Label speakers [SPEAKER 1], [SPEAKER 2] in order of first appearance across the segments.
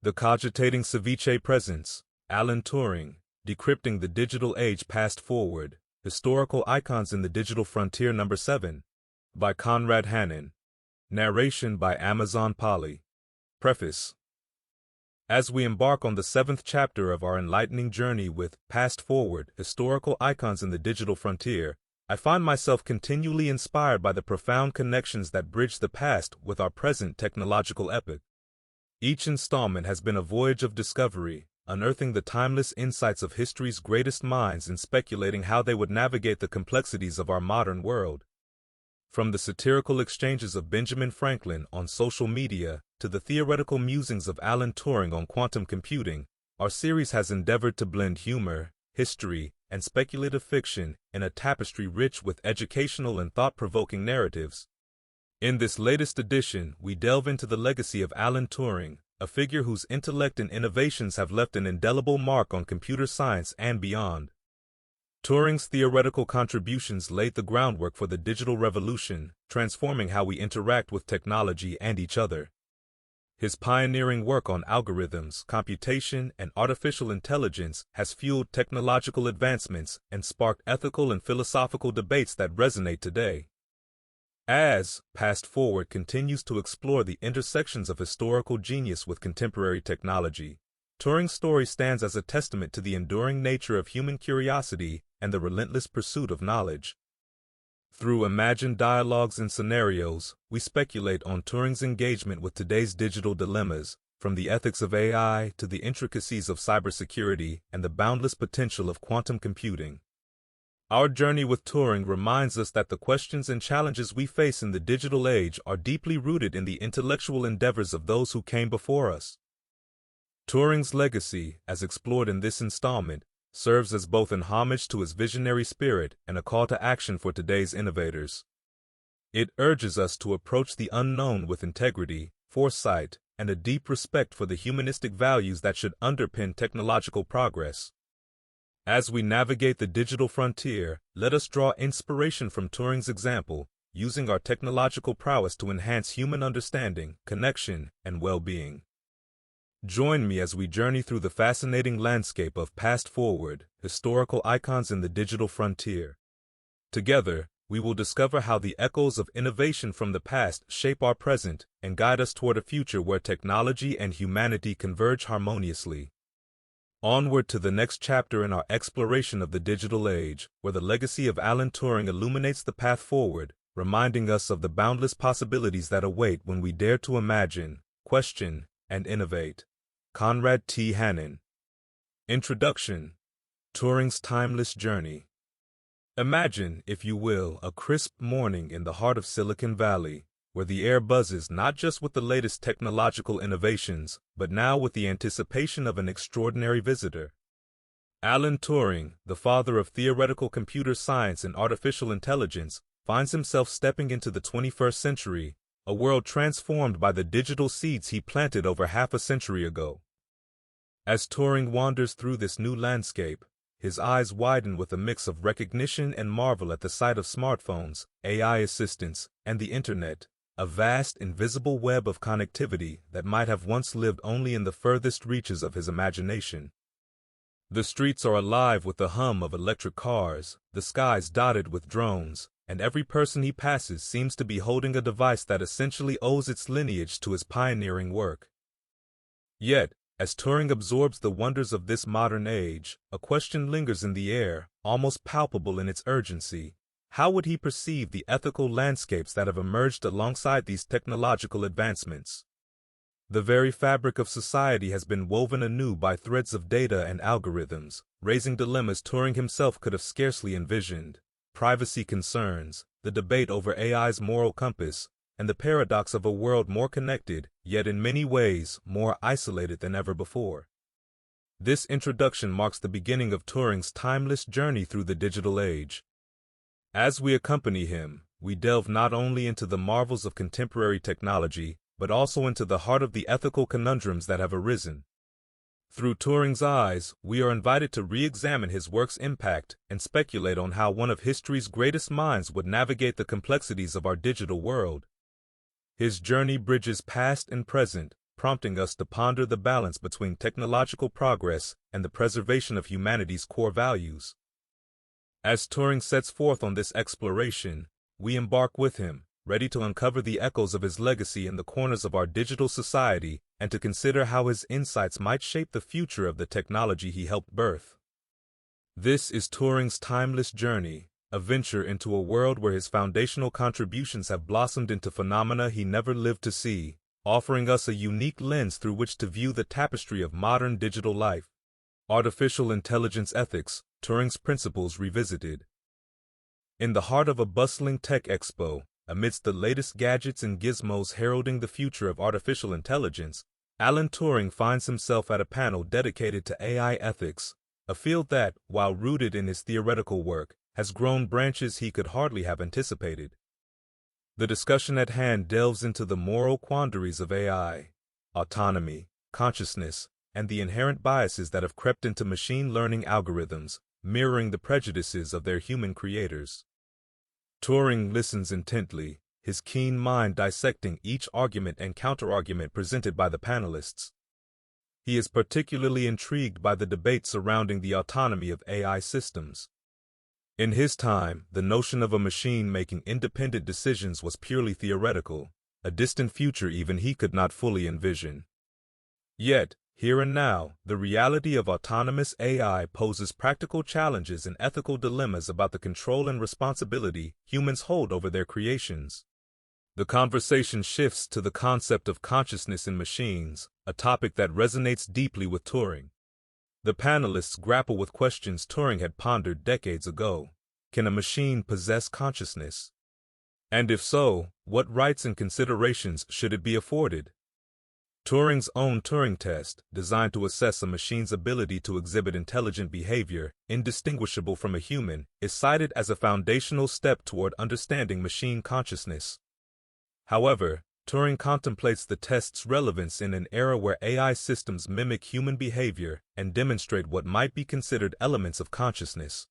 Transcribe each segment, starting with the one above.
[SPEAKER 1] The Cogitating Ceviché presents Alan Turing, Decrypting the Digital Age Past Forward, Historical Icons in the Digital Frontier No. 7, by Conrad Hannon. Narration by Amazon Polly. Preface. As we embark on the 7th chapter of our enlightening journey with Past Forward, Historical Icons in the Digital Frontier, I find myself continually inspired by the profound connections that bridge the past with our present technological epoch. Each installment has been a voyage of discovery, unearthing the timeless insights of history's greatest minds and speculating how they would navigate the complexities of our modern world. From the satirical exchanges of Benjamin Franklin on social media to the theoretical musings of Alan Turing on quantum computing, our series has endeavored to blend humor, history, and speculative fiction in a tapestry rich with educational and thought-provoking narratives. In this latest edition, we delve into the legacy of Alan Turing, a figure whose intellect and innovations have left an indelible mark on computer science and beyond. Turing's theoretical contributions laid the groundwork for the digital revolution, transforming how we interact with technology and each other. His pioneering work on algorithms, computation, and artificial intelligence has fueled technological advancements and sparked ethical and philosophical debates that resonate today. As Past Forward continues to explore the intersections of historical genius with contemporary technology, Turing's story stands as a testament to the enduring nature of human curiosity and the relentless pursuit of knowledge. Through imagined dialogues and scenarios, we speculate on Turing's engagement with today's digital dilemmas, from the ethics of AI to the intricacies of cybersecurity and the boundless potential of quantum computing. Our journey with Turing reminds us that the questions and challenges we face in the digital age are deeply rooted in the intellectual endeavors of those who came before us. Turing's legacy, as explored in this installment, serves as both an homage to his visionary spirit and a call to action for today's innovators. It urges us to approach the unknown with integrity, foresight, and a deep respect for the humanistic values that should underpin technological progress. As we navigate the digital frontier, let us draw inspiration from Turing's example, using our technological prowess to enhance human understanding, connection, and well-being. Join me as we journey through the fascinating landscape of Past Forward, Historical Icons in the Digital Frontier. Together, we will discover how the echoes of innovation from the past shape our present and guide us toward a future where technology and humanity converge harmoniously. Onward to the next chapter in our exploration of the digital age, where the legacy of Alan Turing illuminates the path forward, reminding us of the boundless possibilities that await when we dare to imagine, question, and innovate. Conrad T. Hannon. Introduction. Turing's Timeless Journey. Imagine, if you will, a crisp morning in the heart of Silicon Valley, where the air buzzes not just with the latest technological innovations, but now with the anticipation of an extraordinary visitor. Alan Turing, the father of theoretical computer science and artificial intelligence, finds himself stepping into the 21st century, a world transformed by the digital seeds he planted over half a century ago. As Turing wanders through this new landscape, his eyes widen with a mix of recognition and marvel at the sight of smartphones, AI assistants, and the Internet, a vast, invisible web of connectivity that might have once lived only in the furthest reaches of his imagination. The streets are alive with the hum of electric cars, the skies dotted with drones, and every person he passes seems to be holding a device that essentially owes its lineage to his pioneering work. Yet, as Turing absorbs the wonders of this modern age, a question lingers in the air, almost palpable in its urgency. How would he perceive the ethical landscapes that have emerged alongside these technological advancements? The very fabric of society has been woven anew by threads of data and algorithms, raising dilemmas Turing himself could have scarcely envisioned. Privacy concerns, the debate over AI's moral compass, and the paradox of a world more connected, yet in many ways more isolated than ever before. This introduction marks the beginning of Turing's timeless journey through the digital age. As we accompany him, we delve not only into the marvels of contemporary technology, but also into the heart of the ethical conundrums that have arisen. Through Turing's eyes, we are invited to re-examine his work's impact and speculate on how one of history's greatest minds would navigate the complexities of our digital world. His journey bridges past and present, prompting us to ponder the balance between technological progress and the preservation of humanity's core values. As Turing sets forth on this exploration, we embark with him, ready to uncover the echoes of his legacy in the corners of our digital society and to consider how his insights might shape the future of the technology he helped birth. This is Turing's timeless journey, a venture into a world where his foundational contributions have blossomed into phenomena he never lived to see, offering us a unique lens through which to view the tapestry of modern digital life. Artificial Intelligence Ethics, Turing's Principles Revisited. In the heart of a bustling tech expo, amidst the latest gadgets and gizmos heralding the future of artificial intelligence, Alan Turing finds himself at a panel dedicated to AI ethics, a field that, while rooted in his theoretical work, has grown branches he could hardly have anticipated. The discussion at hand delves into the moral quandaries of AI, autonomy, consciousness, and the inherent biases that have crept into machine learning algorithms, mirroring the prejudices of their human creators. Turing listens intently, his keen mind dissecting each argument and counterargument presented by the panelists. He is particularly intrigued by the debate surrounding the autonomy of AI systems. In his time, the notion of a machine making independent decisions was purely theoretical, a distant future even he could not fully envision. Yet, here and now, the reality of autonomous AI poses practical challenges and ethical dilemmas about the control and responsibility humans hold over their creations. The conversation shifts to the concept of consciousness in machines, a topic that resonates deeply with Turing. The panelists grapple with questions Turing had pondered decades ago. Can a machine possess consciousness? And if so, what rights and considerations should it be afforded? Turing's own Turing test, designed to assess a machine's ability to exhibit intelligent behavior, indistinguishable from a human, is cited as a foundational step toward understanding machine consciousness. However, Turing contemplates the test's relevance in an era where AI systems mimic human behavior and demonstrate what might be considered elements of consciousness.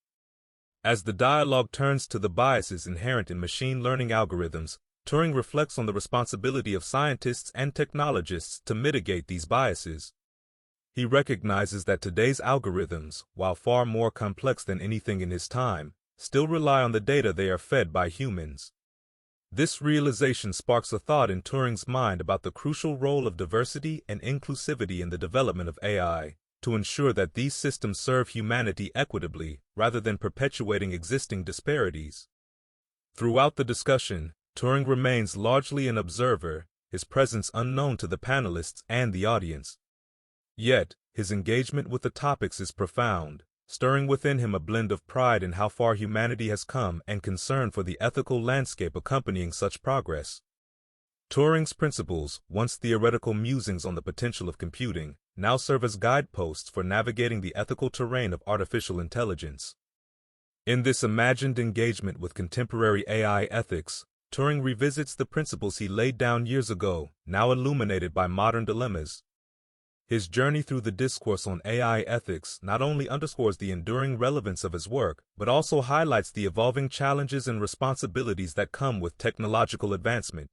[SPEAKER 1] As the dialogue turns to the biases inherent in machine learning algorithms, Turing reflects on the responsibility of scientists and technologists to mitigate these biases. He recognizes that today's algorithms, while far more complex than anything in his time, still rely on the data they are fed by humans. This realization sparks a thought in Turing's mind about the crucial role of diversity and inclusivity in the development of AI, to ensure that these systems serve humanity equitably rather than perpetuating existing disparities. Throughout the discussion, Turing remains largely an observer, his presence unknown to the panelists and the audience. Yet, his engagement with the topics is profound, stirring within him a blend of pride in how far humanity has come and concern for the ethical landscape accompanying such progress. Turing's principles, once theoretical musings on the potential of computing, now serve as guideposts for navigating the ethical terrain of artificial intelligence. In this imagined engagement with contemporary AI ethics, Turing revisits the principles he laid down years ago, now illuminated by modern dilemmas. His journey through the discourse on AI ethics not only underscores the enduring relevance of his work, but also highlights the evolving challenges and responsibilities that come with technological advancement.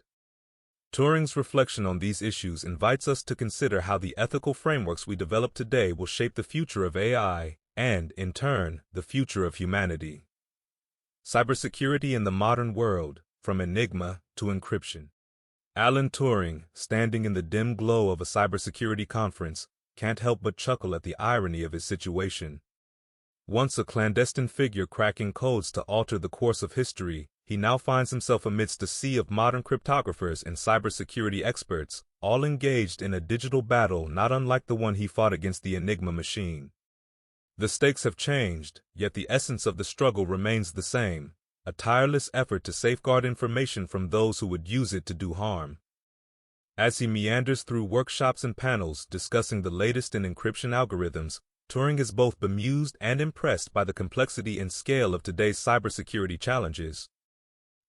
[SPEAKER 1] Turing's reflection on these issues invites us to consider how the ethical frameworks we develop today will shape the future of AI and, in turn, the future of humanity. Cybersecurity in the modern world, from enigma to encryption. Alan Turing, standing in the dim glow of a cybersecurity conference, can't help but chuckle at the irony of his situation. Once a clandestine figure cracking codes to alter the course of history, he now finds himself amidst a sea of modern cryptographers and cybersecurity experts, all engaged in a digital battle not unlike the one he fought against the Enigma machine. The stakes have changed, yet the essence of the struggle remains the same. A tireless effort to safeguard information from those who would use it to do harm. As he meanders through workshops and panels discussing the latest in encryption algorithms, Turing is both bemused and impressed by the complexity and scale of today's cybersecurity challenges.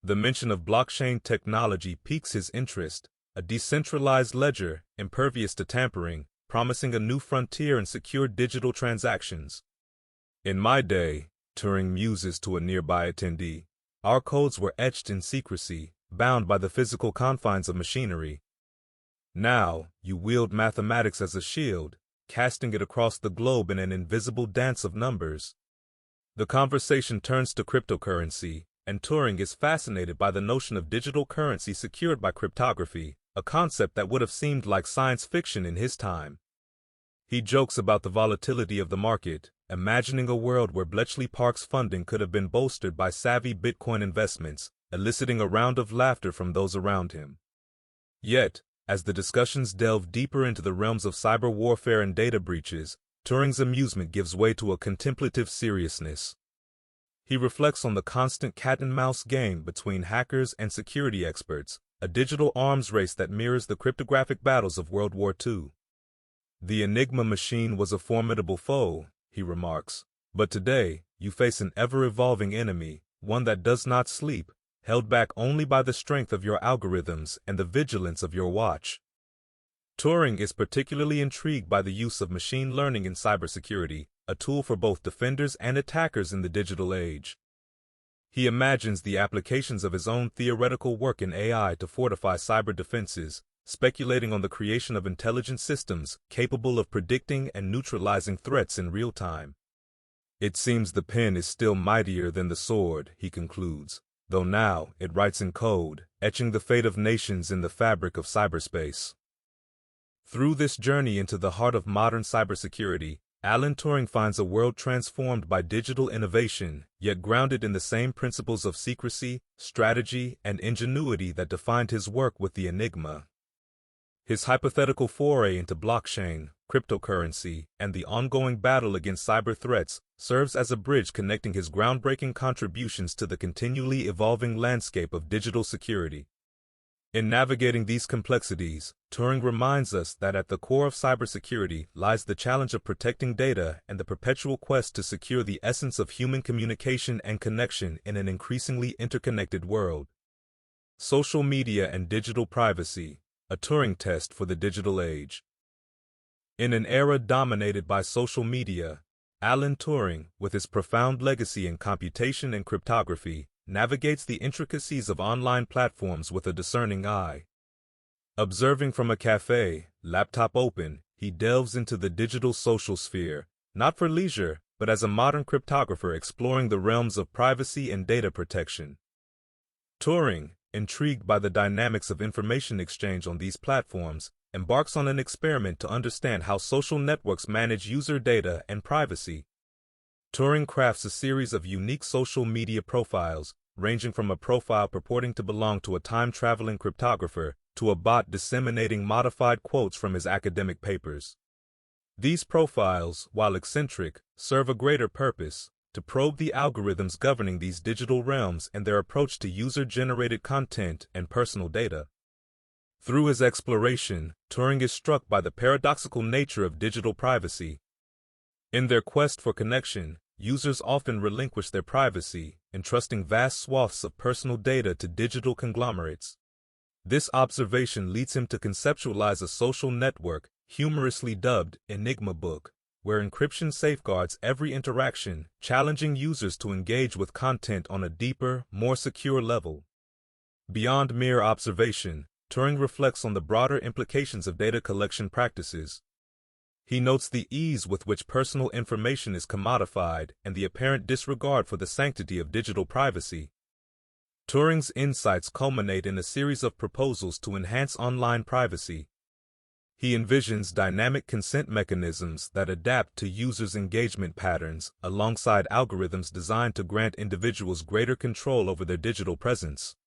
[SPEAKER 1] The mention of blockchain technology piques his interest, a decentralized ledger, impervious to tampering, promising a new frontier in secure digital transactions. In my day, Turing muses to a nearby attendee, our codes were etched in secrecy, bound by the physical confines of machinery. Now, you wield mathematics as a shield, casting it across the globe in an invisible dance of numbers. The conversation turns to cryptocurrency, and Turing is fascinated by the notion of digital currency secured by cryptography, a concept that would have seemed like science fiction in his time. He jokes about the volatility of the market, imagining a world where Bletchley Park's funding could have been bolstered by savvy Bitcoin investments, eliciting a round of laughter from those around him. Yet, as the discussions delve deeper into the realms of cyber warfare and data breaches, Turing's amusement gives way to a contemplative seriousness. He reflects on the constant cat-and-mouse game between hackers and security experts, a digital arms race that mirrors the cryptographic battles of World War II. The Enigma machine was a formidable foe, he remarks, but today, you face an ever-evolving enemy, one that does not sleep, held back only by the strength of your algorithms and the vigilance of your watch. Turing is particularly intrigued by the use of machine learning in cybersecurity, a tool for both defenders and attackers in the digital age. He imagines the applications of his own theoretical work in AI to fortify cyber defenses, speculating on the creation of intelligent systems capable of predicting and neutralizing threats in real time. It seems the pen is still mightier than the sword, he concludes, though now it writes in code, etching the fate of nations in the fabric of cyberspace. Through this journey into the heart of modern cybersecurity, Alan Turing finds a world transformed by digital innovation, yet grounded in the same principles of secrecy, strategy, and ingenuity that defined his work with the Enigma. His hypothetical foray into blockchain, cryptocurrency, and the ongoing battle against cyber threats serves as a bridge connecting his groundbreaking contributions to the continually evolving landscape of digital security. In navigating these complexities, Turing reminds us that at the core of cybersecurity lies the challenge of protecting data and the perpetual quest to secure the essence of human communication and connection in an increasingly interconnected world. Social media and digital privacy, a Turing test for the digital age. In an era dominated by social media, Alan Turing, with his profound legacy in computation and cryptography, navigates the intricacies of online platforms with a discerning eye. Observing from a cafe, laptop open, he delves into the digital social sphere, not for leisure, but as a modern cryptographer exploring the realms of privacy and data protection. Turing, intrigued by the dynamics of information exchange on these platforms, embarks on an experiment to understand how social networks manage user data and privacy. Turing crafts a series of unique social media profiles, ranging from a profile purporting to belong to a time-traveling cryptographer to a bot disseminating modified quotes from his academic papers. These profiles, while eccentric, serve a greater purpose: to probe the algorithms governing these digital realms and their approach to user-generated content and personal data. Through his exploration, Turing is struck by the paradoxical nature of digital privacy. In their quest for connection, users often relinquish their privacy, entrusting vast swaths of personal data to digital conglomerates. This observation leads him to conceptualize a social network, humorously dubbed Enigma Book, where encryption safeguards every interaction, challenging users to engage with content on a deeper, more secure level. Beyond mere observation, Turing reflects on the broader implications of data collection practices. He notes the ease with which personal information is commodified and the apparent disregard for the sanctity of digital privacy. Turing's insights culminate in a series of proposals to enhance online privacy. He envisions dynamic consent mechanisms that adapt to users' engagement patterns, alongside algorithms designed to grant individuals greater control over their digital presence.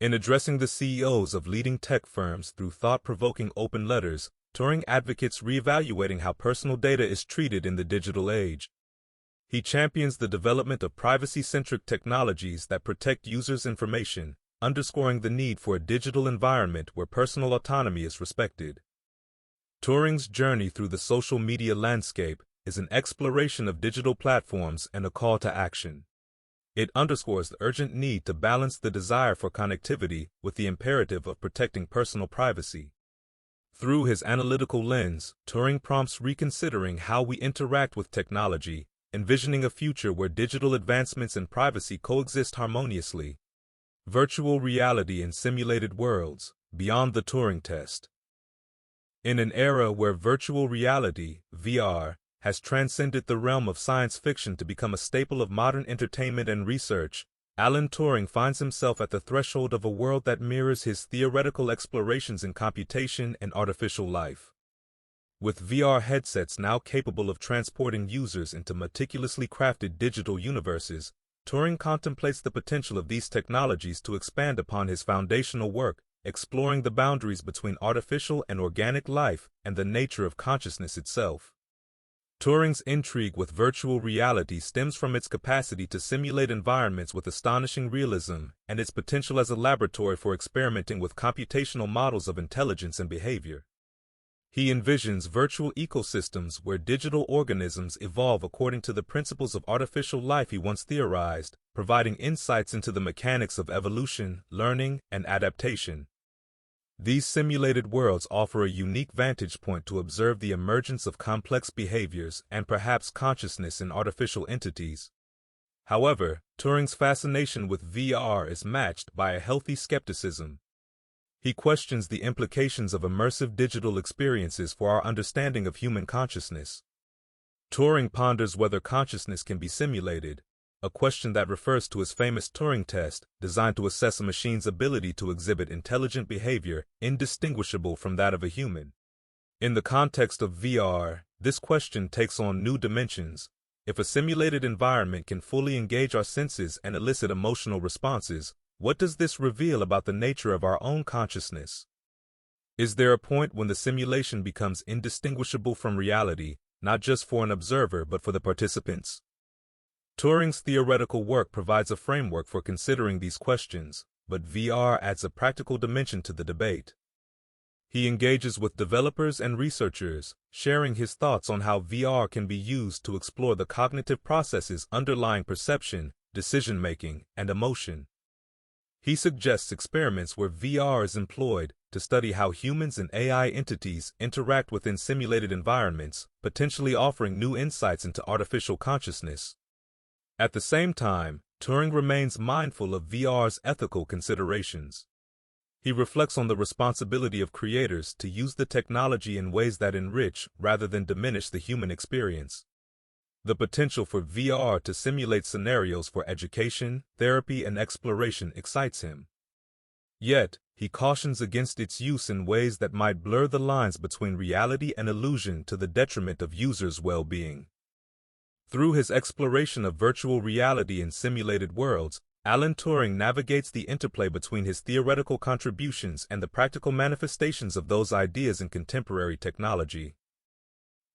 [SPEAKER 1] In addressing the CEOs of leading tech firms through thought-provoking open letters, Turing advocates reevaluating how personal data is treated in the digital age. He champions the development of privacy-centric technologies that protect users' information, underscoring the need for a digital environment where personal autonomy is respected. Turing's journey through the social media landscape is an exploration of digital platforms and a call to action. It underscores the urgent need to balance the desire for connectivity with the imperative of protecting personal privacy. Through his analytical lens, Turing prompts reconsidering how we interact with technology, envisioning a future where digital advancements and privacy coexist harmoniously. Virtual reality in simulated worlds, beyond the Turing test. In an era where virtual reality, VR, has transcended the realm of science fiction to become a staple of modern entertainment and research, Alan Turing finds himself at the threshold of a world that mirrors his theoretical explorations in computation and artificial life. With VR headsets now capable of transporting users into meticulously crafted digital universes, Turing contemplates the potential of these technologies to expand upon his foundational work, exploring the boundaries between artificial and organic life and the nature of consciousness itself. Turing's intrigue with virtual reality stems from its capacity to simulate environments with astonishing realism and its potential as a laboratory for experimenting with computational models of intelligence and behavior. He envisions virtual ecosystems where digital organisms evolve according to the principles of artificial life he once theorized, providing insights into the mechanics of evolution, learning, and adaptation. These simulated worlds offer a unique vantage point to observe the emergence of complex behaviors and perhaps consciousness in artificial entities. However, Turing's fascination with VR is matched by a healthy skepticism. He questions the implications of immersive digital experiences for our understanding of human consciousness. Turing ponders whether consciousness can be simulated, a question that refers to his famous Turing test, designed to assess a machine's ability to exhibit intelligent behavior indistinguishable from that of a human. In the context of VR, this question takes on new dimensions. If a simulated environment can fully engage our senses and elicit emotional responses, what does this reveal about the nature of our own consciousness? Is there a point when the simulation becomes indistinguishable from reality, not just for an observer but for the participants? Turing's theoretical work provides a framework for considering these questions, but VR adds a practical dimension to the debate. He engages with developers and researchers, sharing his thoughts on how VR can be used to explore the cognitive processes underlying perception, decision-making, and emotion. He suggests experiments where VR is employed to study how humans and AI entities interact within simulated environments, potentially offering new insights into artificial consciousness. At the same time, Turing remains mindful of VR's ethical considerations. He reflects on the responsibility of creators to use the technology in ways that enrich rather than diminish the human experience. The potential for VR to simulate scenarios for education, therapy, and exploration excites him. Yet, he cautions against its use in ways that might blur the lines between reality and illusion to the detriment of users' well-being. Through his exploration of virtual reality in simulated worlds, Alan Turing navigates the interplay between his theoretical contributions and the practical manifestations of those ideas in contemporary technology.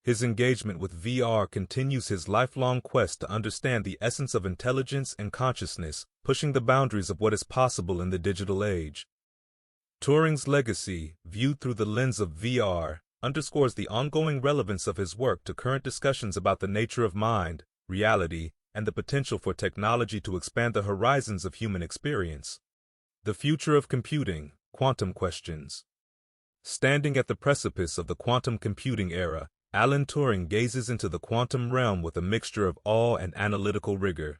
[SPEAKER 1] His engagement with VR continues his lifelong quest to understand the essence of intelligence and consciousness, pushing the boundaries of what is possible in the digital age. Turing's legacy, viewed through the lens of VR, underscores the ongoing relevance of his work to current discussions about the nature of mind, reality, and the potential for technology to expand the horizons of human experience. The future of computing, quantum questions. Standing at the precipice of the quantum computing era, Alan Turing gazes into the quantum realm with a mixture of awe and analytical rigor.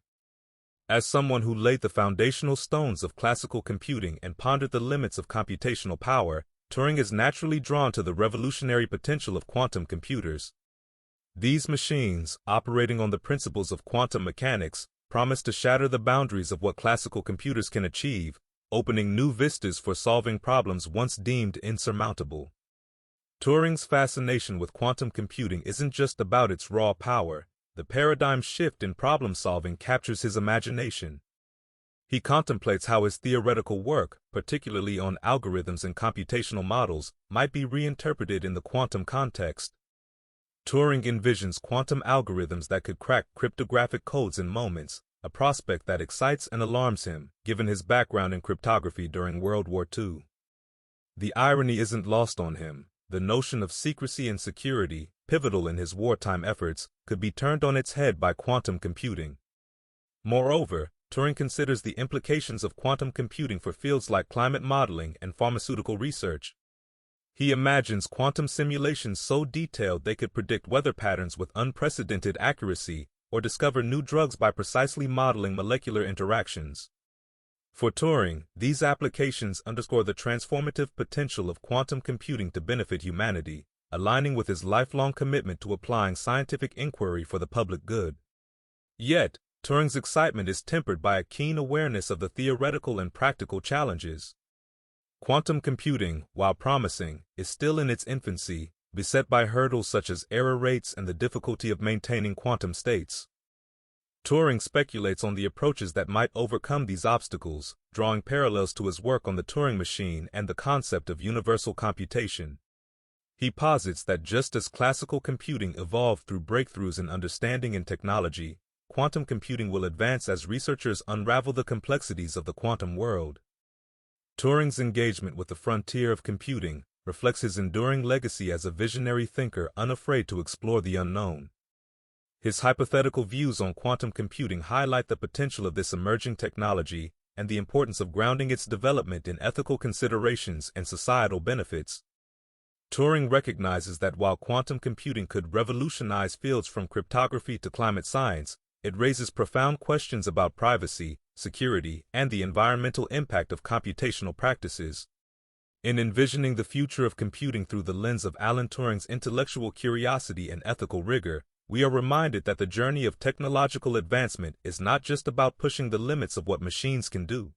[SPEAKER 1] As someone who laid the foundational stones of classical computing and pondered the limits of computational power, Turing is naturally drawn to the revolutionary potential of quantum computers. These machines, operating on the principles of quantum mechanics, promise to shatter the boundaries of what classical computers can achieve, opening new vistas for solving problems once deemed insurmountable. Turing's fascination with quantum computing isn't just about its raw power. The paradigm shift in problem-solving captures his imagination. He contemplates how his theoretical work, particularly on algorithms and computational models, might be reinterpreted in the quantum context. Turing envisions quantum algorithms that could crack cryptographic codes in moments, a prospect that excites and alarms him, given his background in cryptography during World War II. The irony isn't lost on him. The notion of secrecy and security, pivotal in his wartime efforts, could be turned on its head by quantum computing. Moreover, Turing considers the implications of quantum computing for fields like climate modeling and pharmaceutical research. He imagines quantum simulations so detailed they could predict weather patterns with unprecedented accuracy or discover new drugs by precisely modeling molecular interactions. For Turing, these applications underscore the transformative potential of quantum computing to benefit humanity, aligning with his lifelong commitment to applying scientific inquiry for the public good. Yet, Turing's excitement is tempered by a keen awareness of the theoretical and practical challenges. Quantum computing, while promising, is still in its infancy, beset by hurdles such as error rates and the difficulty of maintaining quantum states. Turing speculates on the approaches that might overcome these obstacles, drawing parallels to his work on the Turing machine and the concept of universal computation. He posits that just as classical computing evolved through breakthroughs in understanding and technology, quantum computing will advance as researchers unravel the complexities of the quantum world. Turing's engagement with the frontier of computing reflects his enduring legacy as a visionary thinker unafraid to explore the unknown. His hypothetical views on quantum computing highlight the potential of this emerging technology and the importance of grounding its development in ethical considerations and societal benefits. Turing recognizes that while quantum computing could revolutionize fields from cryptography to climate science, it raises profound questions about privacy, security, and the environmental impact of computational practices. In envisioning the future of computing through the lens of Alan Turing's intellectual curiosity and ethical rigor, we are reminded that the journey of technological advancement is not just about pushing the limits of what machines can do.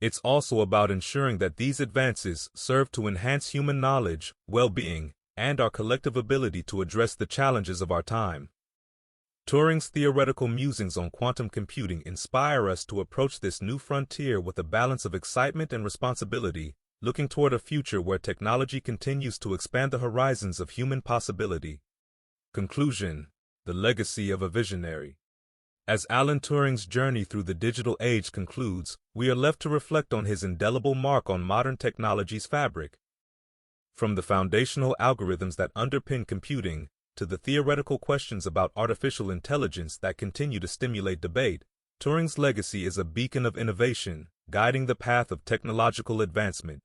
[SPEAKER 1] It's also about ensuring that these advances serve to enhance human knowledge, well-being, and our collective ability to address the challenges of our time. Turing's theoretical musings on quantum computing inspire us to approach this new frontier with a balance of excitement and responsibility, looking toward a future where technology continues to expand the horizons of human possibility. Conclusion: the legacy of a visionary. As Alan Turing's journey through the digital age concludes, we are left to reflect on his indelible mark on modern technology's fabric. From the foundational algorithms that underpin computing, to the theoretical questions about artificial intelligence that continue to stimulate debate, Turing's legacy is a beacon of innovation, guiding the path of technological advancement.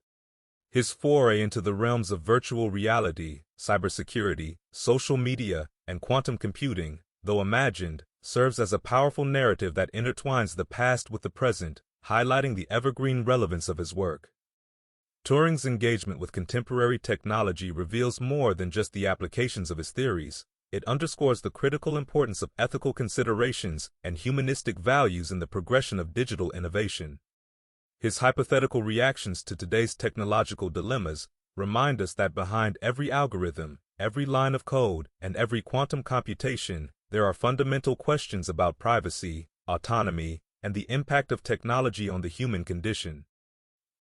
[SPEAKER 1] His foray into the realms of virtual reality, cybersecurity, social media, and quantum computing, though imagined, serves as a powerful narrative that intertwines the past with the present, highlighting the evergreen relevance of his work. Turing's engagement with contemporary technology reveals more than just the applications of his theories. It underscores the critical importance of ethical considerations and humanistic values in the progression of digital innovation. His hypothetical reactions to today's technological dilemmas remind us that behind every algorithm, every line of code, and every quantum computation, there are fundamental questions about privacy, autonomy, and the impact of technology on the human condition.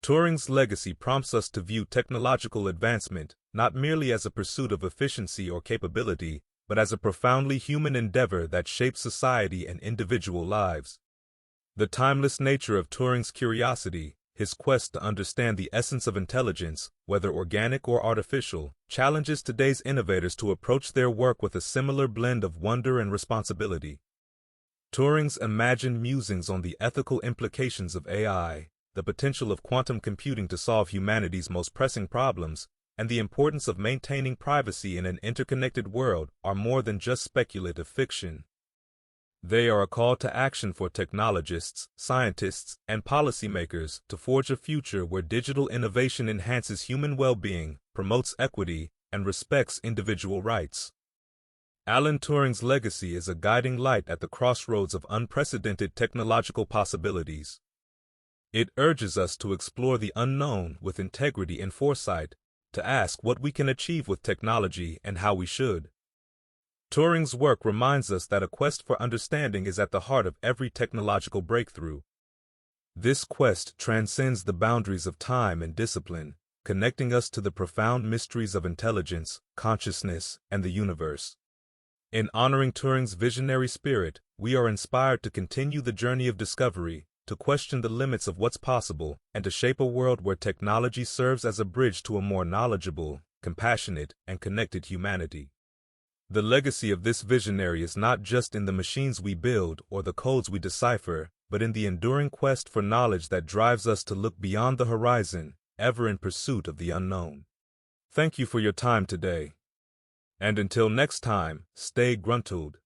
[SPEAKER 1] Turing's legacy prompts us to view technological advancement not merely as a pursuit of efficiency or capability, but as a profoundly human endeavor that shapes society and individual lives. The timeless nature of Turing's curiosity, his quest to understand the essence of intelligence, whether organic or artificial, challenges today's innovators to approach their work with a similar blend of wonder and responsibility. Turing's imagined musings on the ethical implications of AI, the potential of quantum computing to solve humanity's most pressing problems, and the importance of maintaining privacy in an interconnected world are more than just speculative fiction. They are a call to action for technologists, scientists, and policymakers to forge a future where digital innovation enhances human well-being, promotes equity, and respects individual rights. Alan Turing's legacy is a guiding light at the crossroads of unprecedented technological possibilities. It urges us to explore the unknown with integrity and foresight, to ask what we can achieve with technology and how we should. Turing's work reminds us that a quest for understanding is at the heart of every technological breakthrough. This quest transcends the boundaries of time and discipline, connecting us to the profound mysteries of intelligence, consciousness, and the universe. In honoring Turing's visionary spirit, we are inspired to continue the journey of discovery, to question the limits of what's possible, and to shape a world where technology serves as a bridge to a more knowledgeable, compassionate, and connected humanity. The legacy of this visionary is not just in the machines we build or the codes we decipher, but in the enduring quest for knowledge that drives us to look beyond the horizon, ever in pursuit of the unknown. Thank you for your time today. And until next time, stay gruntled.